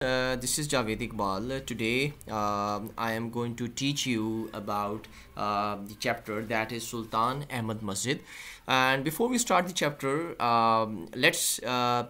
This is Javed Iqbal. Today, I am going to teach you about the chapter that is Sultan Ahmad Masjid. And before we start the chapter, let's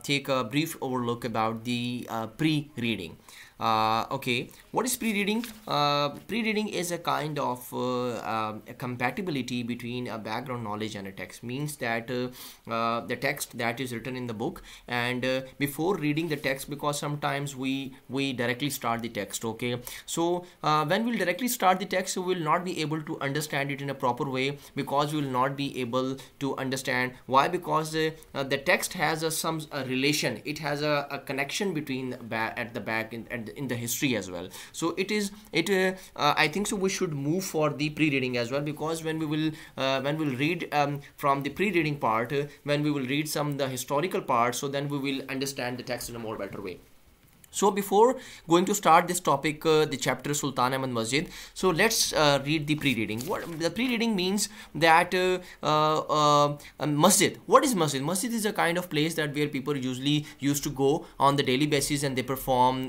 take a brief overlook about the pre-reading. Okay, what is pre-reading? Pre-reading is a kind of a compatibility between a background knowledge and a text. Means that the text that is written in the book, and before reading the text, because sometimes we directly start the text. Okay, so when we'll directly start the text, we will not be able to understand it in a proper way, because we will not be able to understand why. Because the text has some relation, it has a connection between at the back and in the history as well. So I think so we should move for the pre-reading as well, because when we'll read from the pre-reading part, when we will read some the historical part, so then we will understand the text in a more better way. So before going to start this topic, the chapter Sultan Ahmad Masjid, so let's read the pre-reading. What the pre-reading means that masjid. What is masjid? Masjid is a kind of place that where people usually used to go on the daily basis, and they perform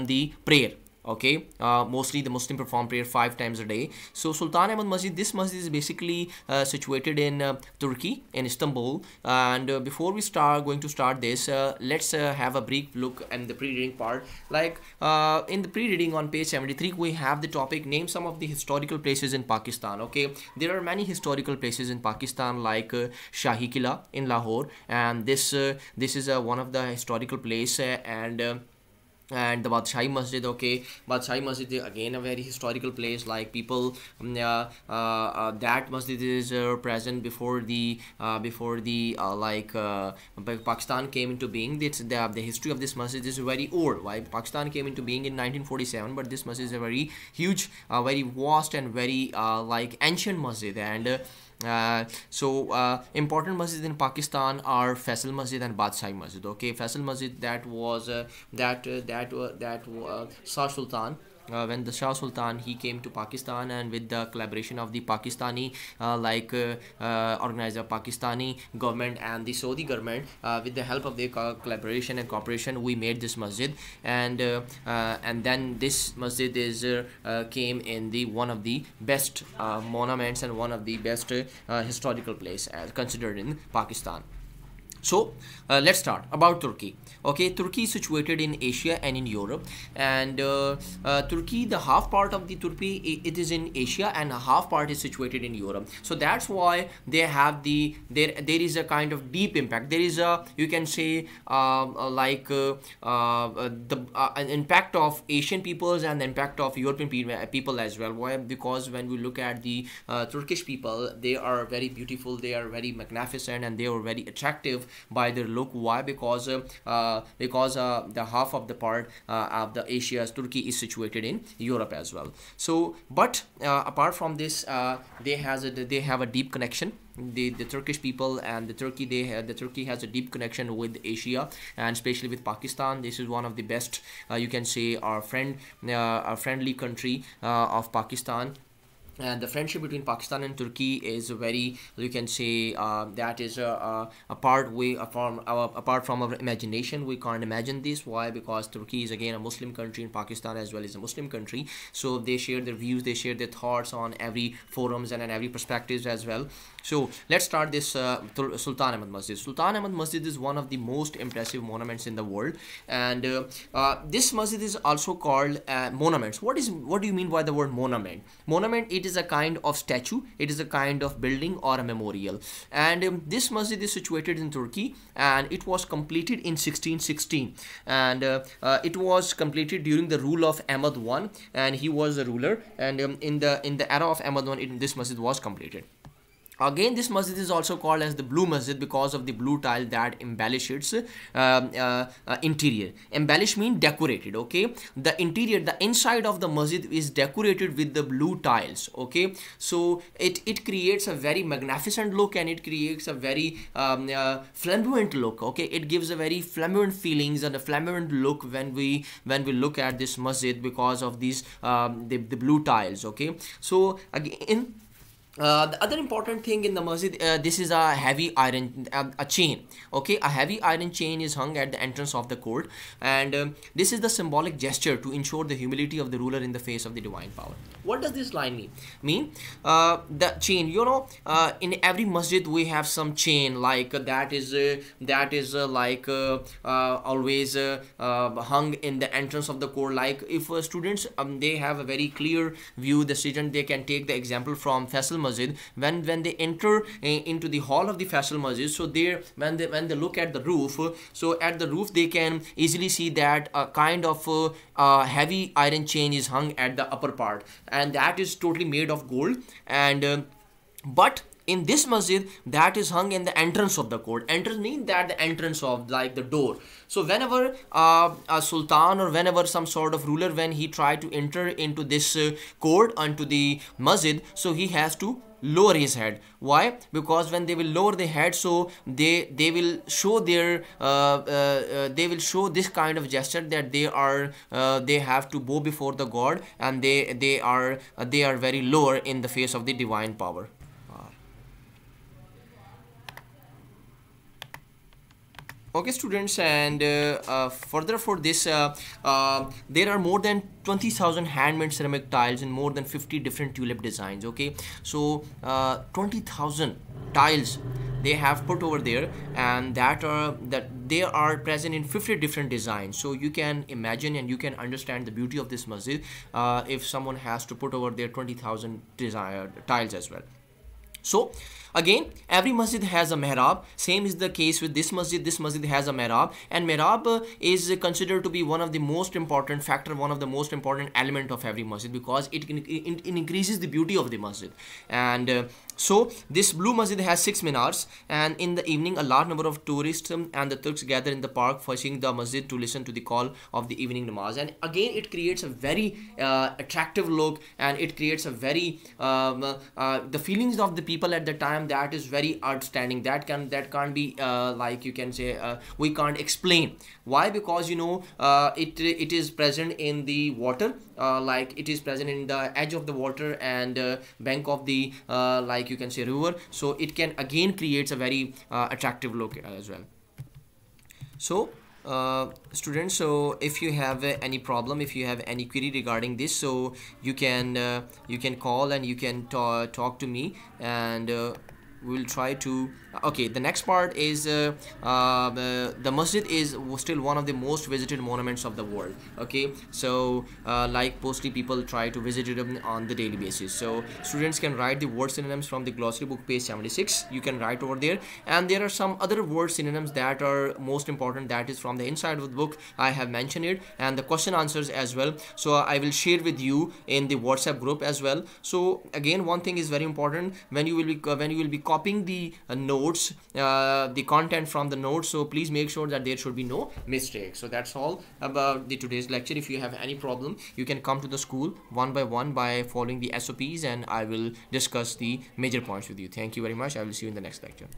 the prayer. Okay, mostly the Muslim perform prayer 5 times a day. So Sultan Ahmad Masjid, this masjid is basically situated in Turkey, in Istanbul. And before we going to start this, let's have a brief look at the pre-reading part. Like in the pre-reading on page 73, we have the topic name some of the historical places in Pakistan. Okay, there are many historical places in Pakistan, like Shahi Killa in Lahore, and this is one of the historical place, and the Badshahi Masjid. Okay, Badshahi Masjid is again a very historical place. Like people, that masjid is present before the Pakistan came into being. The history of this masjid is very old. Why Pakistan came into being in 1947, but this masjid is a very huge, very vast, and very ancient masjid. And important masjids in Pakistan are Faisal Masjid and Badshahi Masjid. Okay, Faisal Masjid, that was Shah Sultan. When the Shah Sultan, he came to Pakistan, and with the collaboration of the Pakistani organizer, Pakistani government and the Saudi government, with the help of their collaboration and cooperation, we made this masjid. And then this masjid is came in the one of the best monuments and one of the best historical place as considered in Pakistan. So let's start about Turkey. Okay, Turkey is situated in Asia and in Europe, and Turkey, the half part of the Turkey, it is in Asia, and a half part is situated in Europe. So that's why they have there is a kind of deep impact. There is a, you can say, the impact of Asian peoples and the impact of European people as well. Why? Because when we look at the Turkish people, they are very beautiful, they are very magnificent, and they are very attractive by their look. Why? Because the half of the part of the Asia's Turkey is situated in Europe as well. So but apart from this, they have a deep connection. The Turkish people and the Turkey has a deep connection with Asia, and especially with Pakistan. This is one of the best, you can say, our friendly country of Pakistan. And the friendship between Pakistan and Turkey is very, you can say, that is apart from our imagination. We can't imagine this. Why? Because Turkey is again a Muslim country, and Pakistan as well is a Muslim country. So they share their views, they share their thoughts on every forums and on every perspectives as well. So let's start this Sultan Ahmad Masjid. Sultan Ahmad Masjid is one of the most impressive monuments in the world, and this masjid is also called monuments. What do you mean by the word monument? Monument, it is a kind of statue, it is a kind of building or a memorial. And this masjid is situated in Turkey, and it was completed in 1616, and it was completed during the rule of Ahmad I, and he was the ruler. And in the era of Ahmad I, this masjid was completed. Again, this masjid is also called as the blue masjid because of the blue tile that embellish its interior. Embellish means decorated. Okay, the interior, the inside of the masjid is decorated with the blue tiles. Okay, so it creates a very magnificent look, and it creates a very flamboyant look. Okay, it gives a very flamboyant feelings and a flamboyant look when we look at this masjid because of these the blue tiles. Okay, so again, The other important thing in the masjid, this is a heavy iron, a chain. Okay, a heavy iron chain is hung at the entrance of the court, and this is the symbolic gesture to ensure the humility of the ruler in the face of the divine power. What does this line mean? The chain. In every masjid we have some chain like always hung in the entrance of the court. Like if students they have a very clear view, the student they can take the example from Faisal Masjid. When they enter into the hall of the Faisal Masjid, so there when they look at the roof, so at the roof they can easily see that a kind of heavy iron chain is hung at the upper part, and that is totally made of gold. And but in this masjid, that is hung in the entrance of the court. Entrance means that the entrance of, like, the door. So whenever a sultan or whenever some sort of ruler, when he try to enter into this court, onto the masjid, so he has to lower his head. Why? Because when they will lower the head, so they will show their they will show this kind of gesture that they have to bow before the god, and they are very lower in the face of the divine power. Okay, students, and further for this, there are more than 20,000 handmade ceramic tiles in more than 50 different tulip designs. Okay, so 20,000 tiles they have put over there, and that they are present in 50 different designs. So you can imagine and you can understand the beauty of this masjid if someone has to put over their 20,000 tiles as well. So again, every masjid has a mihrab. Same is the case with this masjid. This masjid has a mihrab, and mihrab is considered to be one of the most important factor, one of the most important element of every masjid, because it increases the beauty of the masjid. And so this blue masjid has 6 minars, and in the evening a large number of tourists and the Turks gather in the park facing the masjid to listen to the call of the evening namaz. And again, it creates a very attractive look, and it creates a very the feelings of the people at the time, that is very outstanding. That can't be like you can say we can't explain. Why? Because it is present in the water, like it is present in the edge of the water and bank of the like you can say river, so it can again creates a very attractive look as well. So students, so if you have any problem, if you have any query regarding this, so you can call and you can talk to me, and we'll try to. Okay, the next part is the masjid is still one of the most visited monuments of the world. Okay, so like mostly people try to visit it on the daily basis. So students can write the word synonyms from the glossary book, page 76. You can write over there, and there are some other word synonyms that are most important, that is from the inside of the book. I have mentioned it, and the question answers as well, so I will share with you in the WhatsApp group as well. So again, one thing is very important: when you will be copying the notes, the content from the notes, so please make sure that there should be no mistake. So that's all about the today's lecture. If you have any problem, you can come to the school one by one by following the SOPs, and I will discuss the major points with you. Thank you very much. I will see you in the next lecture.